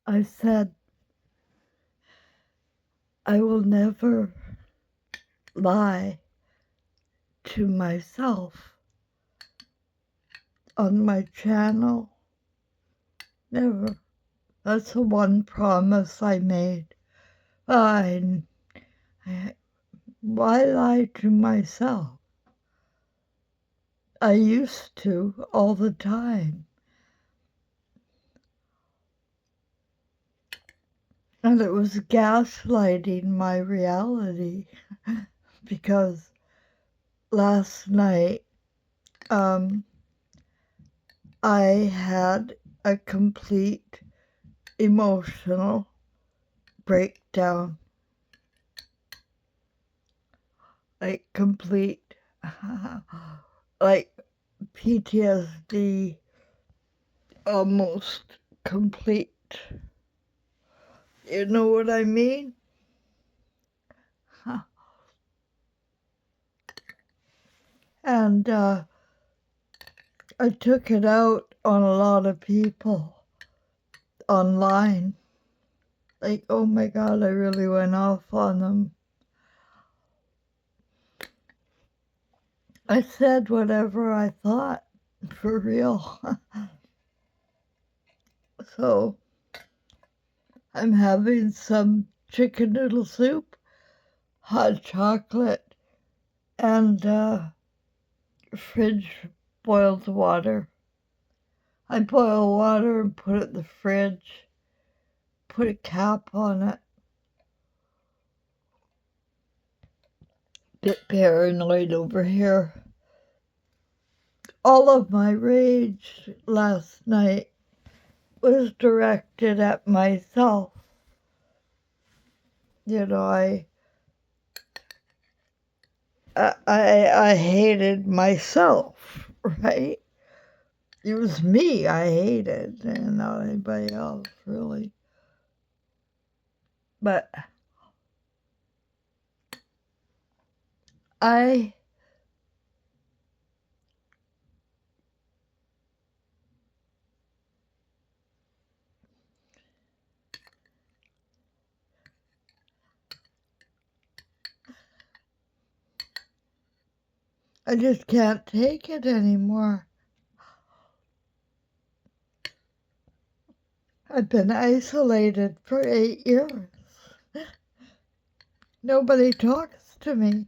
I said, I will never lie to myself on my channel. Never. That's the one promise I made. I, why lie to myself? I used to all the time. And it was gaslighting my reality because last night I had a complete emotional breakdown. Like complete, like PTSD, almost complete. You know what I mean? And I took it out on a lot of people online. Like, oh my God, I really went off on them. I said whatever I thought, for real. So I'm having some chicken noodle soup, hot chocolate, and fridge boiled water. I boil water and put it in the fridge, put a cap on it. Bit paranoid over here. All of my rage last night was directed at myself. You know, I hated myself, right? It was me I hated, and not anybody else, really. But I just can't take it anymore. I've been isolated for 8 years. Nobody talks to me.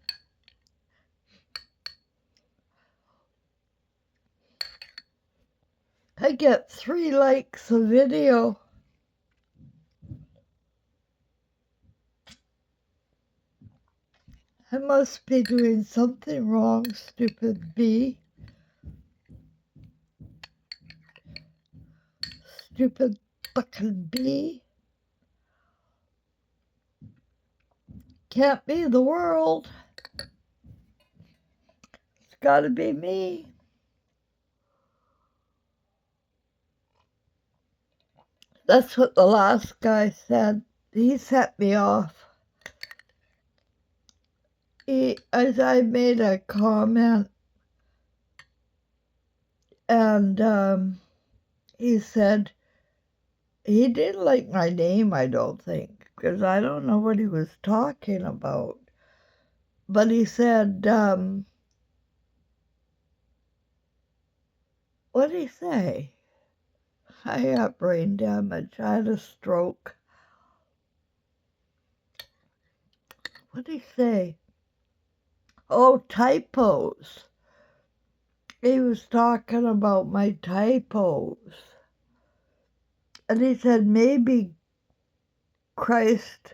I get 3 likes a video. I must be doing something wrong, stupid bee. Stupid fucking bee. Can't be the world. It's gotta be me. That's what the last guy said. He set me off. As I made a comment, and he said he didn't like my name, I don't think, because I don't know what he was talking about. But he said, what did he say? I got brain damage. I had a stroke. What did he say? Oh, typos. He was talking about my typos. And he said maybe Christ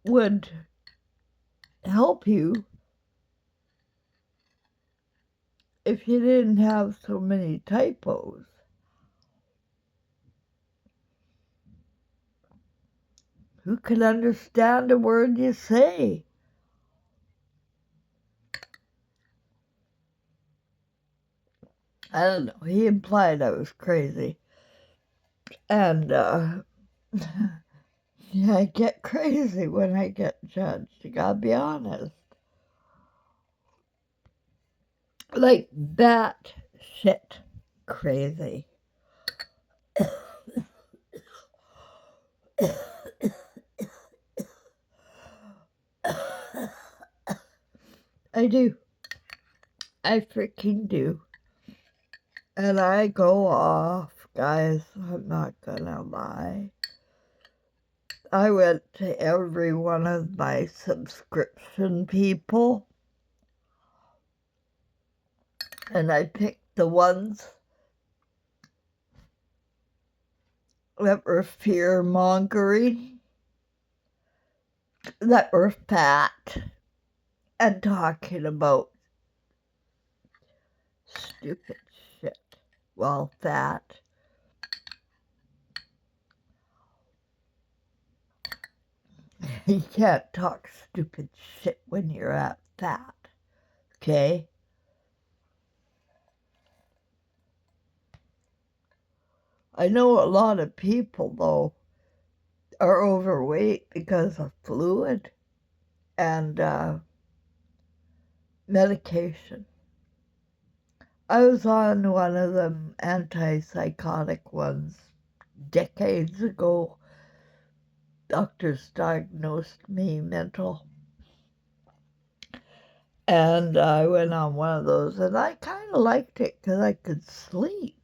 would help you if you didn't have so many typos. Who can understand a word you say? I don't know. He implied I was crazy. And, yeah, I get crazy when I get judged. You gotta be honest. Like bat shit crazy. I do. I freaking do. And I go off, guys. I'm not gonna lie. I went to every one of my subscription people and I picked the ones that were fear-mongering, that were fat, and talking about stupid shit while fat. You can't talk stupid shit when you're at fat, okay? I know a lot of people, though, are overweight because of fluid and medication. I was on one of them antipsychotic ones decades ago. Doctors diagnosed me mental. And I went on one of those, and I kind of liked it because I could sleep.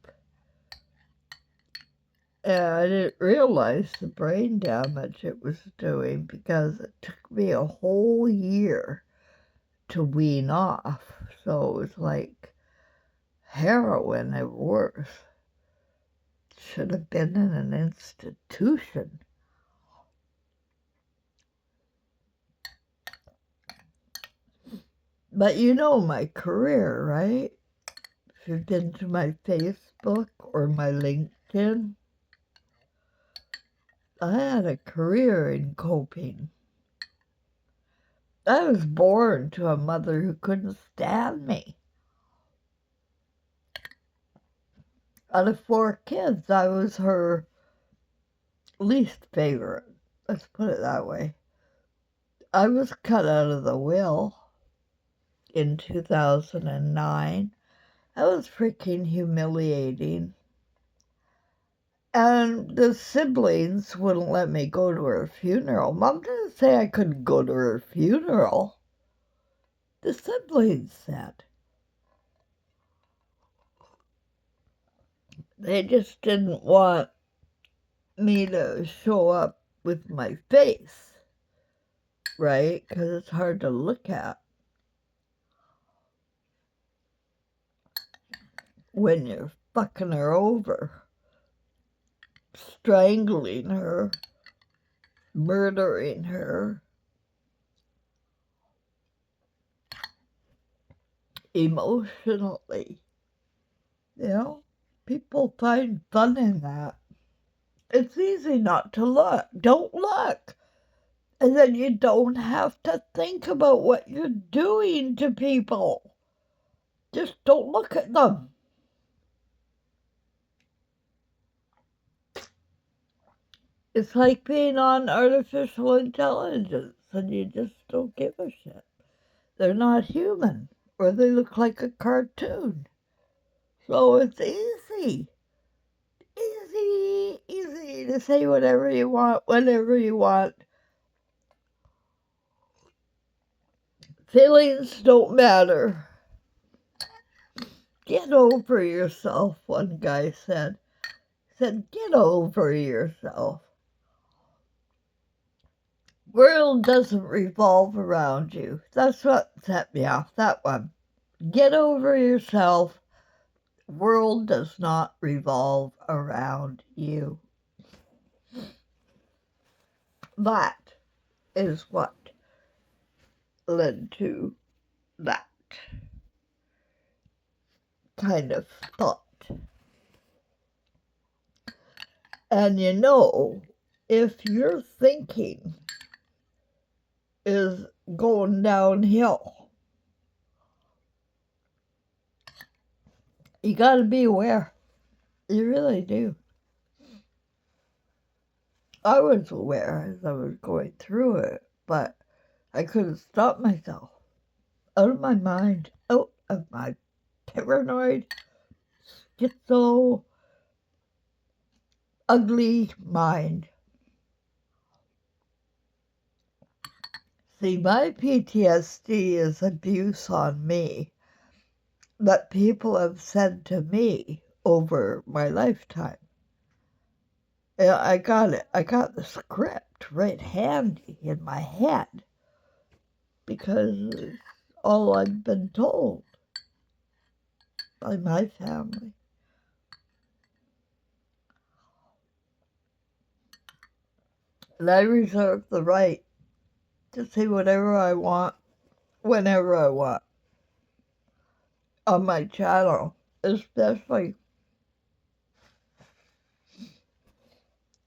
And I didn't realize the brain damage it was doing because it took me a whole year to wean off. So it was like heroin at worst. Should have been in an institution. But you know my career, right? If you've been to my Facebook or my LinkedIn, I had a career in coping. I was born to a mother who couldn't stand me. Out of 4 kids, I was her least favorite. Let's put it that way. I was cut out of the will in 2009. That was freaking humiliating. And the siblings wouldn't let me go to her funeral. Mom didn't say I couldn't go to her funeral. The siblings said. They just didn't want me to show up with my face, right? Because it's hard to look at when you're fucking her over, strangling her, murdering her emotionally. You know, people find fun in that. It's easy not to look. Don't look. And then you don't have to think about what you're doing to people. Just don't look at them. It's like being on artificial intelligence and you just don't give a shit. They're not human or they look like a cartoon. So it's easy. Easy to say whatever you want, whenever you want. Feelings don't matter. Get over yourself, one guy said. He said, get over yourself. World doesn't revolve around you. That's what set me off, that one. Get over yourself. World does not revolve around you. That is what led to that kind of thought. And you know, if your thinking is going downhill, you got to be aware. You really do. I was aware as I was going through it, but I couldn't stop myself. Out of my mind, out of my paranoid, schizo, ugly mind. See, my PTSD is abuse on me that people have said to me over my lifetime. Yeah, I got it. I got the script right handy in my head because it's all I've been told by my family. And I reserve the right to say whatever I want, whenever I want, on my channel, especially.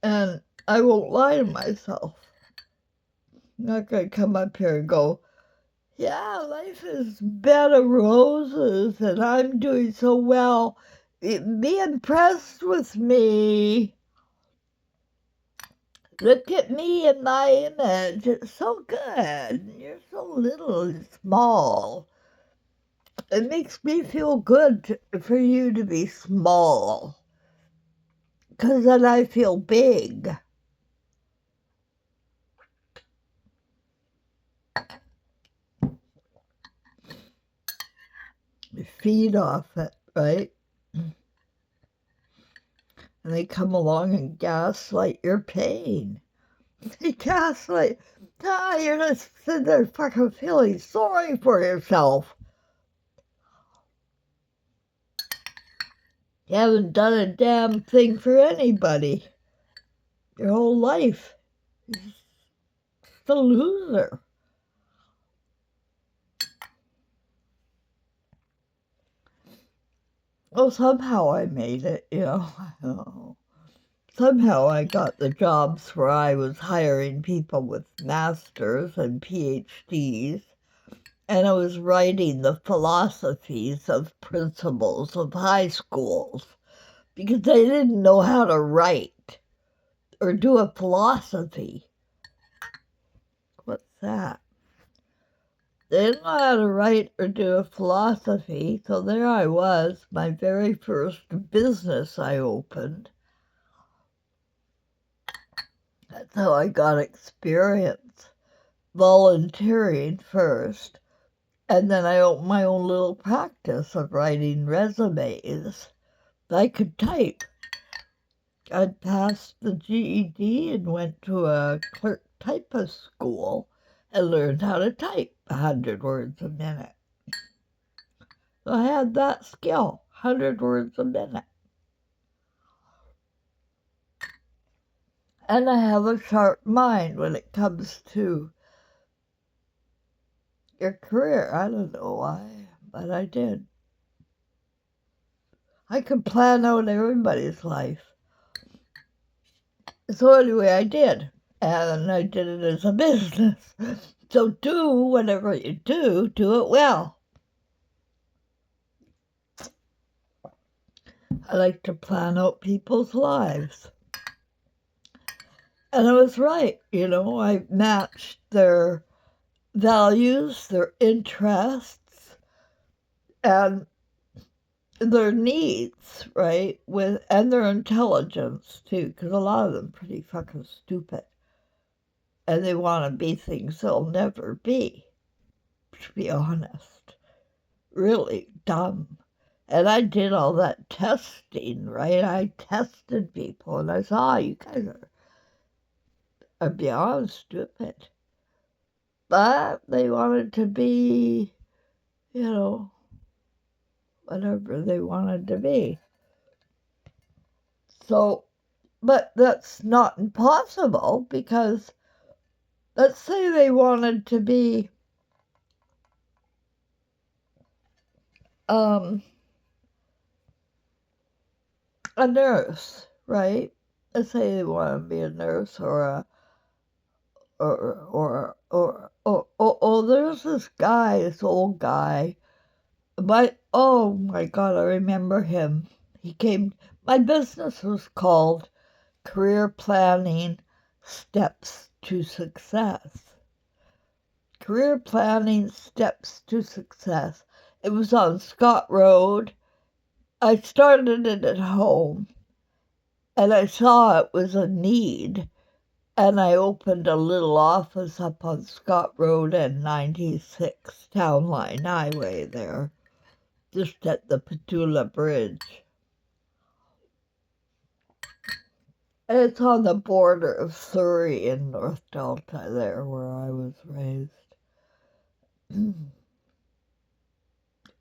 And I won't lie to myself. I'm not going to come up here and go, yeah, life is bed of roses and I'm doing so well. Be impressed with me. Look at me in my image. It's so good. You're so little and small. It makes me feel good for you to be small, because then I feel big. You feed off it, right? And they come along and gaslight your pain. They gaslight. You're just sitting there fucking feeling sorry for yourself. You haven't done a damn thing for anybody your whole life. You're just a loser. Well, somehow I made it, you know. I don't know. Somehow I got the jobs where I was hiring people with masters and PhDs, and I was writing the philosophies of principals of high schools because they didn't know how to write or do a philosophy. What's that? They didn't know how to write or do a philosophy, so there I was, my very first business I opened. That's how I got experience, volunteering first, and then I opened my own little practice of writing resumes. I could type. I'd passed the GED and went to a clerk typist school and learned how to type 100 words a minute. So I had that skill, 100 words a minute. And I have a sharp mind when it comes to your career. I don't know why, but I did. I could plan out everybody's life. So anyway, I did. And I did it as a business. So do whatever you do it well. I like to plan out people's lives. And I was right, you know, I matched their values, their interests, and their needs, right, and their intelligence, too, because a lot of them are pretty fucking stupid. And they want to be things they'll never be, to be honest. Really dumb. And I did all that testing, right? I tested people, and I saw, you guys are beyond stupid. But they wanted to be, you know, whatever they wanted to be. So, but that's not impossible, because let's say they wanted to be a nurse, right? Let's say they want to be a nurse or there's this guy, this old guy. But oh my God, I remember him. He came. My business was called Career Planning Steps to Success. Career Planning Steps to Success. It was on Scott Road. I started it at home, and I saw it was a need And I opened a little office up on Scott Road and 96 Town Line Highway there, just at the Petula Bridge. And it's on the border of Surrey and North Delta there where I was raised.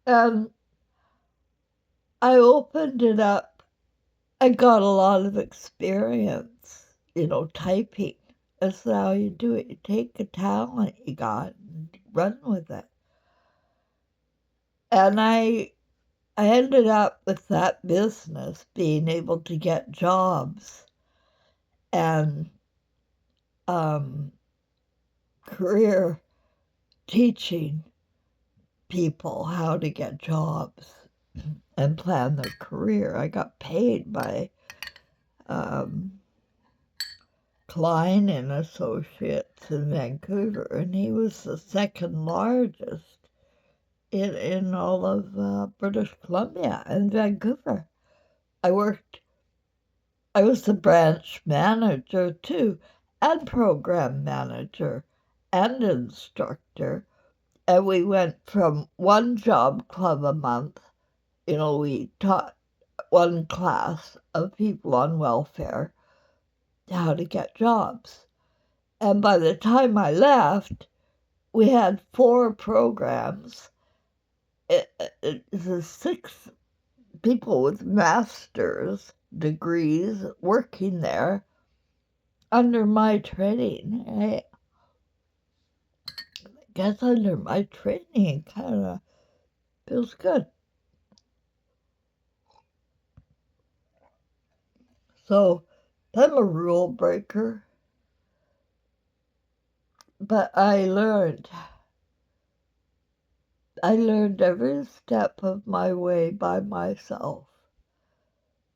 And I opened it up. I got a lot of experience, typing. That's how you do it. You take a talent you got and run with it. And I ended up with that business being able to get jobs and career teaching people how to get jobs and plan their career. I got paid by Klein and Associates in Vancouver, and he was the second largest in all of British Columbia and Vancouver. I was the branch manager too, and program manager and instructor. And we went from one job club a month. We taught one class of people on welfare how to get jobs. And by the time I left, we had 4 programs. It's 6 people with master's degrees working there under my training. I guess under my training kind of feels good. So I'm a rule breaker, but I learned every step of my way by myself.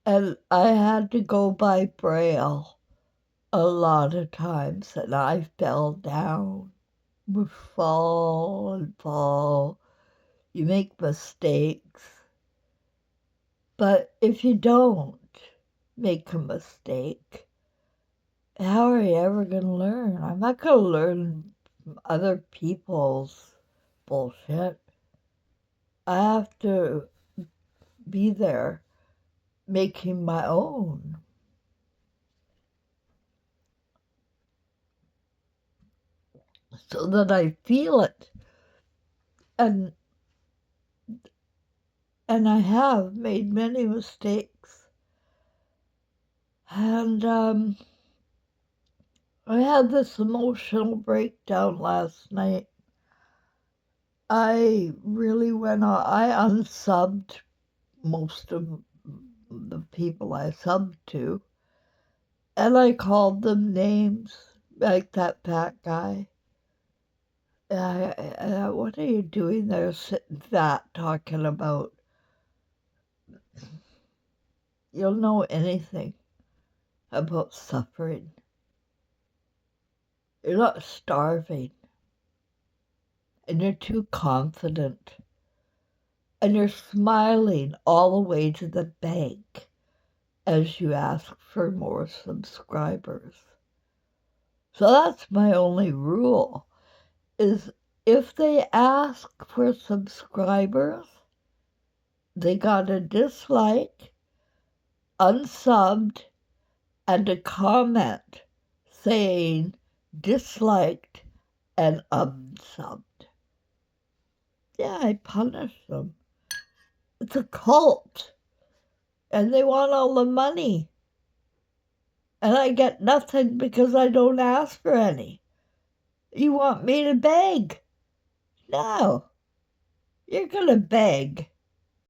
And I had to go by Braille a lot of times, and I fell down, would fall and fall. You make mistakes. But if you don't make a mistake, how are you ever going to learn? I'm not going to learn from other people's bullshit. I have to be there making my own. So that I feel it. And I have made many mistakes. And I had this emotional breakdown last night. I really went on. I unsubbed most of the people I subbed to. And I called them names, like that fat guy. What are you doing there sitting fat talking about? You'll know anything about suffering. You're not starving. And you're too confident. And you're smiling all the way to the bank as you ask for more subscribers. So that's my only rule, is if they ask for subscribers, they got a dislike, unsubbed, and a comment saying disliked and unsubbed. Yeah, I punish them. It's a cult, and they want all the money. And I get nothing because I don't ask for any. You want me to beg? No. You're going to beg.